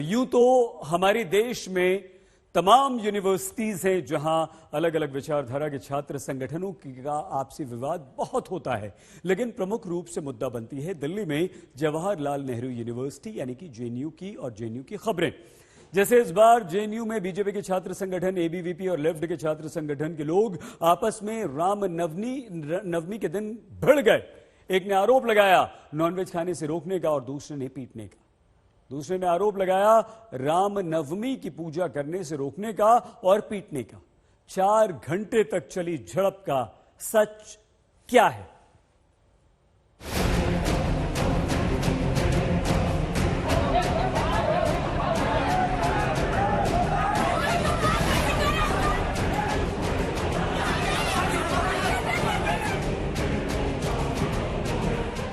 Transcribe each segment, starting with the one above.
यूं तो हमारे देश में तमाम यूनिवर्सिटीज हैं जहां अलग अलग विचारधारा के छात्र संगठनों का आपसी विवाद बहुत होता है, लेकिन प्रमुख रूप से मुद्दा बनती है दिल्ली में जवाहरलाल नेहरू यूनिवर्सिटी यानी कि जेएनयू की और जेएनयू की खबरें। जैसे इस बार जेएनयू में बीजेपी के छात्र संगठन एबीवीपी और लेफ्ट के छात्र संगठन के लोग आपस में राम नवमी के दिन भिड़ गए। एक ने आरोप लगाया नॉनवेज खाने से रोकने का और दूसरे ने पीटने का। दूसरे ने आरोप लगाया राम नवमी की पूजा करने से रोकने का और पीटने का। 4 घंटे तक चली झड़प का सच क्या है?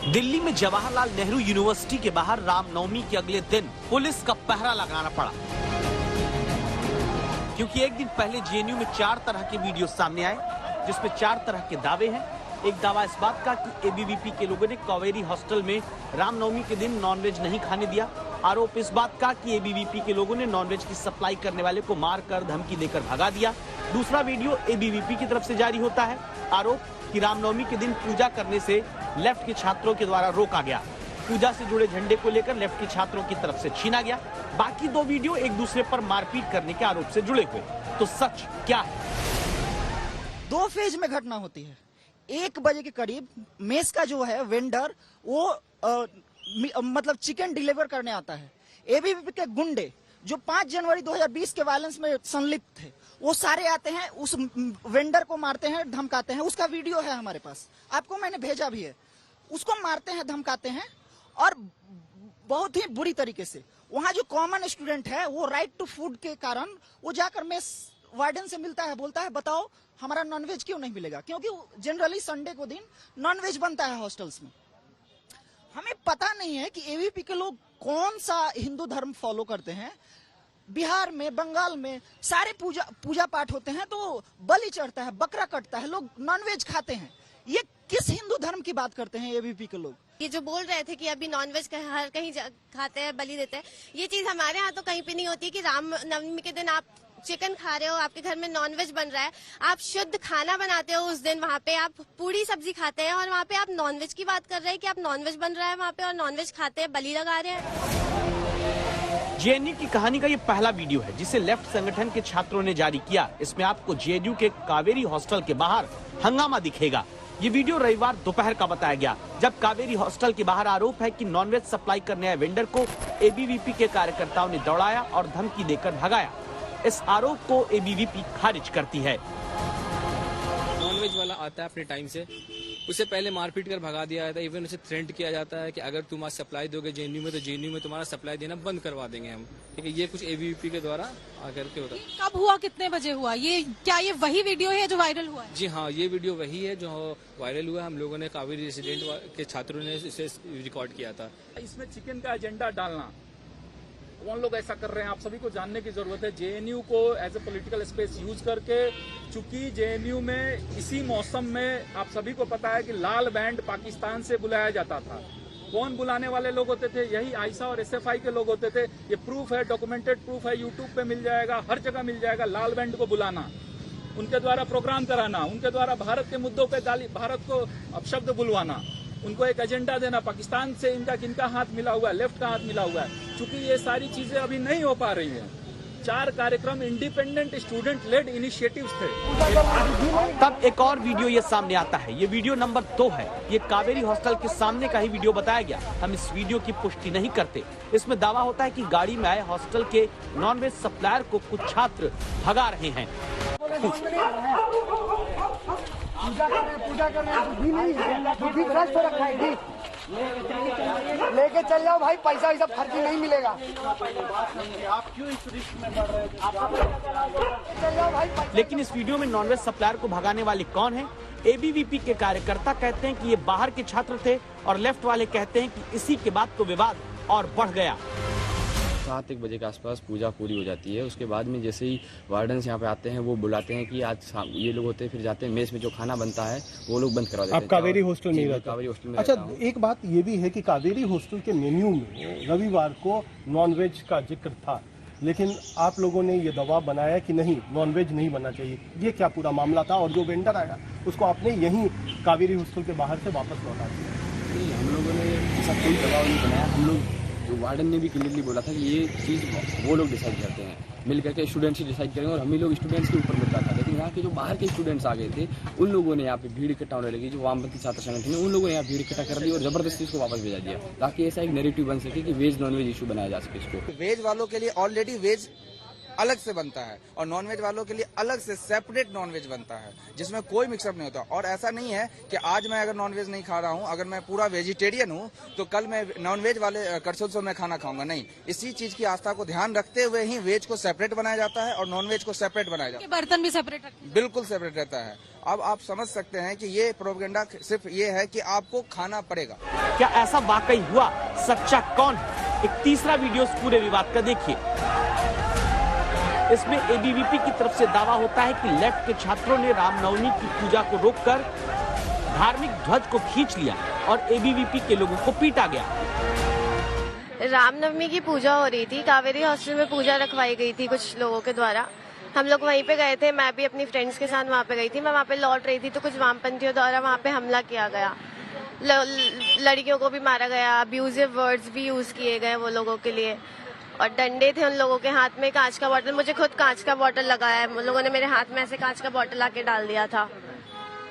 दिल्ली में जवाहरलाल नेहरू यूनिवर्सिटी के बाहर रामनवमी के अगले दिन पुलिस का पहरा लगाना पड़ा, क्योंकि एक दिन पहले जेएनयू में 4 तरह के वीडियो सामने आए, जिसमें 4 तरह के दावे हैं। एक दावा इस बात का कि एबीवीपी के लोगों ने कावेरी हॉस्टल में रामनवमी के दिन नॉनवेज नहीं खाने दिया। आरोप इस बात का कि एबीवीपी के लोगों ने नॉनवेज की सप्लाई करने वाले को मारकर धमकी देकर भगा दिया। दूसरा वीडियो एबीवीपी की तरफ से जारी होता है। आरोप कि रामनवमी के दिन पूजा करने से लेफ्ट के छात्रों के द्वारा रोका गया। पूजा से जुड़े झंडे को लेकर लेफ्ट के छात्रों की तरफ से छीना गया। बाकी 2 वीडियो एक दूसरे पर मारपीट करने के आरोप से जुड़े हुए। तो सच क्या है? 2 फेज में घटना होती है। 1 बजे के करीब मेस का जो है वेंडर वो मतलब चिकन डिलीवर करने आता है। एबीवीपी के गुंडे जो 5 जनवरी 2020 के वायलेंस में संलिप्त थे, वो सारे आते हैं, उस वेंडर को मारते हैं, धमकाते हैं। उसका वीडियो है हमारे पास, आपको मैंने भेजा भी है। उसको मारते हैं, धमकाते हैं और बहुत ही बुरी तरीके से। वहां जो कॉमन स्टूडेंट है वो राइट टू फूड के कारण वो जाकर मेस वार्डन से मिलता है, बोलता है बताओ हमारा नॉनवेज क्यों नहीं मिलेगा, क्योंकि जनरली संडे को दिन नॉनवेज बनता है हॉस्टल्स में। हमें पता नहीं है कि एबीवीपी के लोग कौन सा हिंदू धर्म फॉलो करते हैं। बिहार में, बंगाल में सारे पूजा पाठ होते हैं तो बलि चढ़ता है, बकरा कटता है, लोग नॉनवेज खाते हैं। ये किस हिंदू धर्म की बात करते हैं एबीवीपी के लोग? ये जो बोल रहे थे कि अभी नॉनवेज हर कहीं खाते हैं, बलि देते हैं, ये चीज हमारे यहाँ तो कहीं पे नहीं होती कि राम नवमी के दिन आप चिकन खा रहे हो, आपके घर में नॉनवेज बन रहा है, आप शुद्ध खाना बनाते हो उस दिन, वहाँ पे आप पूरी सब्जी खाते हैं और वहाँ पे आप नॉनवेज की बात कर रहे हैं कि आप नॉनवेज बन रहा है वहाँ पे और नॉनवेज खाते हैं, बलि लगा रहे हैं। जेएनयू की कहानी का ये पहला वीडियो है जिसे लेफ्ट संगठन के छात्रों ने जारी किया। इसमें आपको जेएनयू के कावेरी हॉस्टल के बाहर हंगामा दिखेगा। ये वीडियो रविवार दोपहर का बताया गया, जब कावेरी हॉस्टल के बाहर आरोप है कि नॉनवेज सप्लाई करने आए वेंडर को एबीवीपी के कार्यकर्ताओं ने दौड़ाया और धमकी देकर भगाया। इस आरोप को एबीवीपी खारिज करती है। नॉनवेज वाला आता है अपने टाइम से, उसे पहले मारपीट कर भगा दिया जाता है। इवन उसे थ्रेट किया जाता है कि अगर तुम आज सप्लाई दोगे जेएनयू में तो जेएनयू में तुम्हारा सप्लाई देना बंद करवा देंगे हम। ठीक है, ये कुछ एबीवीपी के द्वारा आकर के होता है। कब हुआ, कितने बजे हुआ? क्या ये वही वीडियो है जो वायरल हुआ है? जी हाँ, ये वीडियो वही है जो वायरल हुआ। हम लोगों ने कावेरी रेसिडेंट के छात्रों ने इसे रिकॉर्ड किया था। इसमें चिकन का एजेंडा डालना, कौन लोग ऐसा कर रहे हैं, आप सभी को जानने की जरूरत है। जेएनयू को as a political space use करके, चूंकि जेएनयू में इसी मौसम में आप सभी को पता है कि लाल बैंड पाकिस्तान से बुलाया जाता था। कौन बुलाने वाले लोग होते थे? यही आयशा और एसएफआई के लोग होते थे। ये प्रूफ है, डॉक्यूमेंटेड प्रूफ है, यूट्यूब पे मिल जाएगा, हर जगह मिल जाएगा। लाल बैंड को बुलाना, उनके द्वारा प्रोग्राम कराना, उनके द्वारा भारत के मुद्दों पे भारत को अपशब्द बुलवाना, उनको एक एजेंडा देना। पाकिस्तान से इनका किनका हाथ मिला हुआ है? लेफ्ट का हाथ मिला हुआ है। चूंकि ये सारी चीजें अभी नहीं हो पा रही हैं। 4 कार्यक्रम इंडिपेंडेंट स्टूडेंट लेड इनिशिएटिव्स थे। तब एक और वीडियो ये सामने आता है। ये वीडियो नंबर 2 है। ये कावेरी हॉस्टल के सामने का ही वीडियो बताया गया। हम इस वीडियो की पुष्टि नहीं करते। इसमें दावा होता है कि गाड़ी में आए हॉस्टल के नॉनवेज सप्लायर को कुछ छात्र भगा रहे हैं। पूजा कर रहे हैं, बुद्धि नहीं है, बुद्धि भ्रष्ट हो रखा है। ठीक लेके चल जाओ भाई, पैसा वैसा फर्जी नहीं मिलेगा। आप क्यों इस रिस्क में बढ़ रहे हैं? लेकिन इस वीडियो में नॉनवेज सप्लायर को भगाने वाले कौन है? एबीवीपी के कार्यकर्ता कहते हैं कि ये बाहर के छात्र थे और लेफ्ट वाले कहते हैं कि इसी के बाद तो विवाद और बढ़ गया। 7-1 बजे के आसपास पूजा पूरी हो जाती है। उसके बाद में जैसे ही वार्डन्स यहाँ पे आते हैं, वो बुलाते हैं कि आज ये लोग होते हैं, फिर जाते हैं मेस में जो खाना बनता है वो लोग बंद करवा देते हैं। आप कावेरी हॉस्टल में रहते हैं? कावेरी हॉस्टल में। अच्छा, एक बात ये भी है कि कावेरी हॉस्टल के मेन्यू में रविवार को नॉनवेज का जिक्र था, लेकिन आप लोगों ने ये दबाव बनाया कि नहीं, नॉनवेज नहीं बनना चाहिए। ये क्या पूरा मामला था? और जो वेंडर आया उसको आपने यहीं कावेरी हॉस्टल के बाहर से वापस लौटा दिया? नहीं, हम लोगों ने ऐसा कोई दबाव नहीं बनाया। हम लोग, जो वार्डन ने भी क्लियरली बोला था कि ये चीज़ वो लोग डिसाइड करते हैं, मिल करके स्टूडेंट्स ही डिसाइड करेंगे, और हम ही लोग स्टूडेंट्स के ऊपर मिलता था। लेकिन यहाँ के जो बाहर के स्टूडेंट्स आ गए थे, उन लोगों ने यहाँ पे भीड़ इकट्ठा होने लगी। जो वामपंथी छात्र संगठन है, उन लोगों ने यहाँ भीड़ इकट्ठा कर दी और जबरदस्ती इसको वापस भेजा दिया, ताकि ऐसा एक नैरेटिव बन सके कि वेज नॉन वेज इशू बनाया जा सके इसको। वेज वालों के लिए ऑलरेडी वेज अलग से बनता है और नॉनवेज वालों के लिए अलग से सेपरेट नॉनवेज बनता है, जिसमें कोई मिक्सअप नहीं होता। और ऐसा नहीं है कि आज मैं अगर नॉनवेज नहीं खा रहा हूं, अगर मैं पूरा वेजिटेरियन हूं, तो कल मैं नॉनवेज वाले करसोत्सव में खाना खाऊंगा। नहीं, इसी चीज की आस्था को ध्यान रखते हुए ही वेज को सेपरेट बनाया जाता है और नॉनवेज को सेपरेट बनाया जाता है। बर्तन भी सेपरेट रखते हैं? बिल्कुल सेपरेट रहता है। अब आप समझ सकते हैं कि ये प्रोपेगेंडा सिर्फ ये है कि आपको खाना पड़ेगा। क्या ऐसा वाकई हुआ? सच्चा कौन है? एक तीसरा वीडियो इस पूरे विवाद का देखिए। इसमें एबीवीपी की तरफ से दावा होता है कि लेफ्ट के छात्रों ने रामनवमी की पूजा को रोककर धार्मिक ध्वज को खींच लिया और एबीवीपी के लोगों को पीटा गया। रामनवमी की पूजा हो रही थी, कावेरी हॉस्टल में पूजा रखवाई गई थी कुछ लोगों के द्वारा। हम लोग वहीं पे गए थे, मैं भी अपनी फ्रेंड्स के साथ वहाँ पे गई थी। मैं वहाँ पे लौट रही थी तो कुछ वामपंथियों द्वारा वहाँ पे हमला किया गया, लड़कियों को भी मारा गया, अब्यूजिव वर्ड्स भी यूज किए गए वो लोगों के लिए, और डंडे थे उन लोगों के हाथ में, कांच का बॉटल, मुझे खुद कांच का बॉटल लगाया है, उन लोगों ने मेरे हाथ में ऐसे कांच का बॉटल आके डाल दिया था,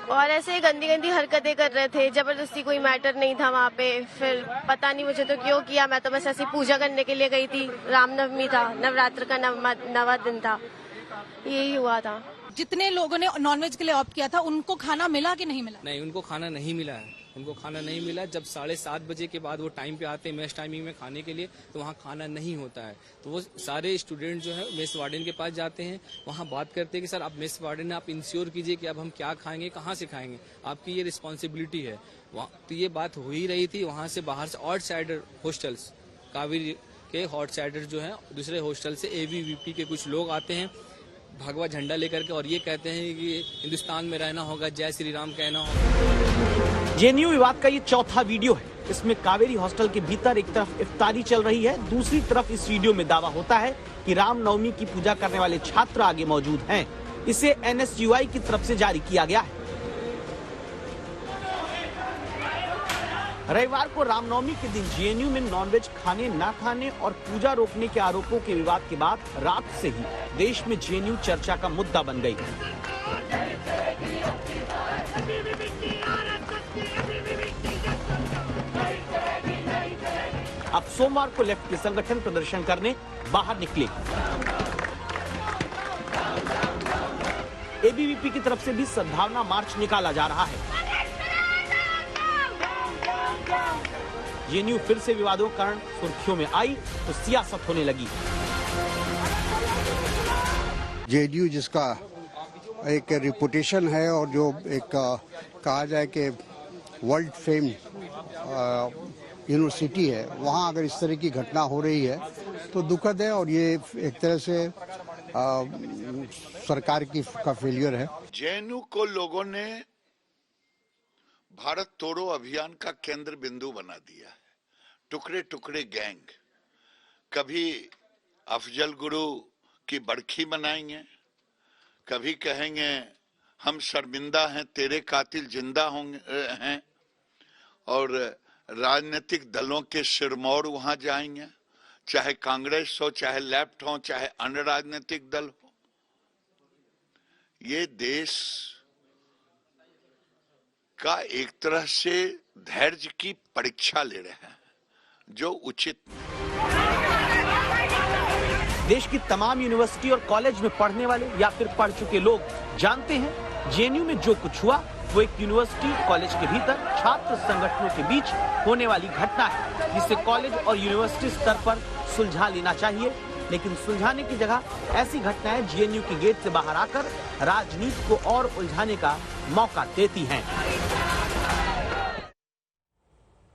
और ऐसे गंदी गंदी हरकतें कर रहे थे। जबरदस्ती कोई मैटर नहीं था वहाँ पे। फिर पता नहीं मुझे तो क्यों किया, मैं तो बस ऐसी पूजा करने के लिए गई थी। रामनवमी था, नवरात्र का नवा दिन था, यही हुआ था। जितने लोगों ने नॉनवेज के लिए ऑप्ट किया था, उनको खाना मिला कि नहीं मिला? नहीं, उनको खाना नहीं मिला है। उनको खाना नहीं मिला। जब 7:30 बजे के बाद वो टाइम पे आते हैं मेस टाइमिंग में खाने के लिए, तो वहाँ खाना नहीं होता है। तो वो सारे स्टूडेंट जो है मेस वार्डन के पास जाते हैं, वहाँ बात करते हैं कि सर आप मेस वार्डन आप इंश्योर कीजिए कि अब हम क्या खाएंगे, कहाँ से खाएंगे, आपकी ये रिस्पॉन्सिबिलिटी है। तो ये बात हो ही रही थी। वहाँ से बाहर से आउटसाइडर हॉस्टल्स, कावेरी के आउटसाइडर जो है दूसरे हॉस्टल से एबीवीपी के कुछ लोग आते हैं भगवा झंडा लेकर के, और ये कहते हैं कि हिंदुस्तान में रहना होगा, जय श्री राम कहना होगा। जेएनयू विवाद का ये चौथा वीडियो है। इसमें कावेरी हॉस्टल के भीतर एक तरफ इफ्तारी चल रही है, दूसरी तरफ इस वीडियो में दावा होता है कि रामनवमी की पूजा करने वाले छात्र आगे मौजूद हैं। इसे एनएसयूआई की तरफ से जारी किया गया है। रविवार को रामनवमी के दिन जेएनयू में नॉनवेज खाने, ना खाने और पूजा रोकने के आरोपों के विवाद के बाद रात से ही देश में जेएनयू चर्चा का मुद्दा बन गई। अब सोमवार को लेफ्ट के संगठन प्रदर्शन करने बाहर निकले। एबीवीपी की तरफ से भी सद्भावना मार्च निकाला जा रहा है। जेएनयू फिर से विवादों के कारण सुर्खियों में आई तो सियासत होने लगी। जेएनयू जिसका एक रेपुटेशन है और जो एक कहा जाए कि वर्ल्ड फेम यूनिवर्सिटी है, वहाँ अगर इस तरह की घटना हो रही है तो दुखद है, और ये एक तरह से सरकार का फेलियर है। जेएनयू को लोगों ने भारत तोड़ो अभियान का केंद्र बिंदु बना दिया है। टुकड़े टुकड़े गैंग, कभी अफजल गुरु की बरखी मनाएंगे, कभी कहेंगे हम शर्मिंदा हैं, तेरे कातिल जिंदा होंगे हैं, और राजनीतिक दलों के सिरमौर वहां जाएंगे, चाहे कांग्रेस हो, चाहे लेफ्ट हो, चाहे अन्य राजनीतिक दल हो। ये देश का एक तरह से धैर्य की परीक्षा ले रहे हैं, जो उचित देश की तमाम यूनिवर्सिटी और कॉलेज में पढ़ने वाले या फिर पढ़ चुके लोग जानते हैं जेएनयू में जो कुछ हुआ वो एक यूनिवर्सिटी कॉलेज के भीतर छात्र संगठनों के बीच होने वाली घटना है, जिसे कॉलेज और यूनिवर्सिटी स्तर पर सुलझा लेना चाहिए। लेकिन सुलझाने की जगह ऐसी घटनाएं जेएनयू के गेट से बाहर आकर राजनीति को और उलझाने का मौका देती हैं।